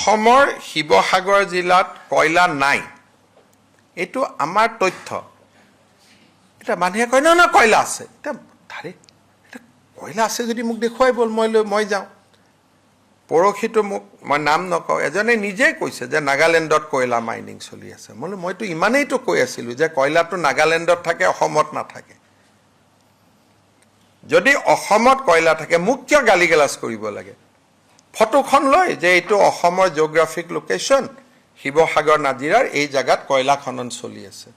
অসমৰ শিৱসাগৰ জিলাত কয়লা নাই এইটো আমাৰ তথ্য এটা মানুহে কয় না কয়লা আছে এটা ধাৰে এটা কয়লা আছে যদি মোক দেখুৱাই বল মই যাওঁ পৰখিটো মোক মই নাম নকওঁ এজনে নিজে কৈছে যে নাগালেণ্ডত কয়লা মাইনিং চলি আছে মইতো ইমানেইতো কৈ আছিলো যে কয়লাটো নাগালেণ্ডত থাকে অসমত নাথাকে যদি অসমত কয়লা থাকে মোক কিয় গালিগালাজ কৰিব লাগে ফটোখন লয় যে এইটো অসমৰ জিওগ্ৰাফিক লোকেশন শিৱসাগৰ নাজিৰাৰ এই জায়গাত কয়লা খনন চলি আছে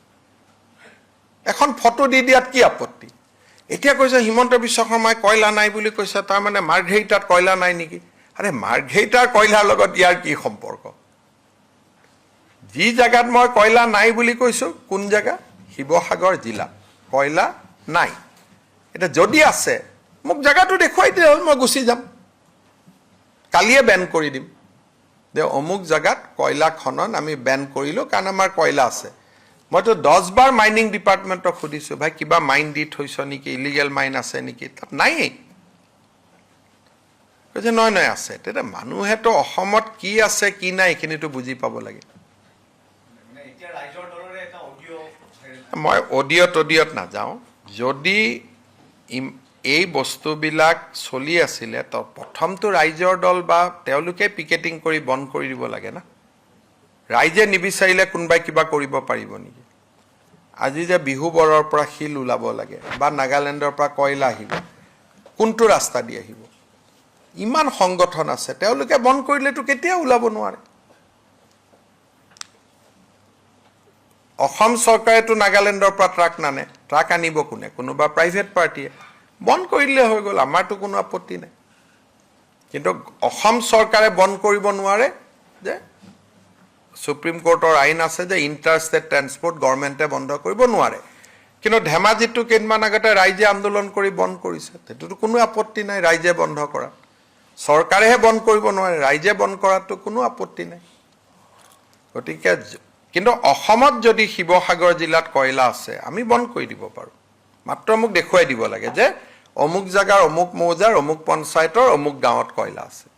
এখন ফটো দি দিয়াত কি আপত্তি এতিয়া কৈছে হিমন্ত বিশ্ব শৰ্মাই কয়লা নাই বুলি কৈছে তাৰ মানে মাৰ্ঘেৰিটাত কয়লা নাই নেকি আৰে মাৰ্ঘেৰিটাৰ কয়লাৰ লগত ইয়াৰ কি সম্পৰ্ক যি জায়গাত মই কয়লা নাই বুলি কৈছো কোন জায়গা শিৱসাগৰ জিলা কয়লা নাই এটা যদি আছে মোক জায়গাটো দেখুৱাই দিলে মই গুচি যাম কালিয়ে বেন কৰি দিম যে অমুক জায়গাত কয়লা খনন আমি বেন কৰিলো কাৰণ আমাৰ কয়লা আছে মইতো 10 বাৰ মাইনিং ডিপাৰ্টমেণ্টক খুদিছো ভাই কিবা মাইন দি থৈছ নেকি ইলিগেল মাইন আছে নেকি তাত নাই কৈছে নয় আছে তেতিয়া মানুহেতো অসমত কি আছে কি নাই এইখিনিতো বুজি পাব লাগে মই অডিঅ'ত নাযাওঁ যদি এই বস্তুবিলাক চলি আছিলে তো প্ৰথমটো ৰাইজৰ দল বা তেওঁলোকে পিকেটিং কৰি বন্ধ কৰি দিব লাগে না ৰাইজে নিবিচাৰিলে কোনবাই কিবা কৰিব পাৰিব নেকি আজি যে বিহুবৰৰ পৰা শিল ওলাব লাগে বা নাগালেণ্ডৰ পৰা কয়লা আহিব কোনটো ৰাস্তা দি আহিব ইমান সংগঠন আছে তেওঁলোকে বন্ধ কৰিলেতো কেতিয়া ওলাব নোৱাৰে অসম চৰকাৰেতো নাগালেণ্ডৰ পৰা ট্ৰাক নানে ট্ৰাক আনিব কোনে কোনোবা প্ৰাইভেট পাৰ্টিয়ে বন্ধ কৰিলে হৈ গ'ল আমাৰতো কোনো আপত্তি নাই কিন্তু অসম চৰকাৰে বন্ধ কৰিব নোৱাৰে যে সুপ্ৰিম কোৰ্টৰ আইন আছে যে ইণ্টাৰষ্টেট ট্ৰান্সপোৰ্ট গভৰ্ণমেণ্টে বন্ধ কৰিব নোৱাৰে কিন্তু ধেমাজিটো কেইদিনমান আগতে ৰাইজে আন্দোলন কৰি বন্ধ কৰিছে সেইটোতো কোনো আপত্তি নাই ৰাইজে বন্ধ কৰা চৰকাৰেহে বন্ধ কৰিব নোৱাৰে ৰাইজে বন্ধ কৰাটো কোনো আপত্তি নাই গতিকে কিন্তু অসমত যদি শিৱসাগৰ জিলাত কয়লা আছে আমি বন্ধ কৰি দিব পাৰোঁ মাত্ৰ মোক দেখুৱাই দিব লাগে যে অমুক জাগাৰ অমুক মৌজাৰ অমুক পঞ্চায়তৰ অমুক গাঁৱত কয়লা আছে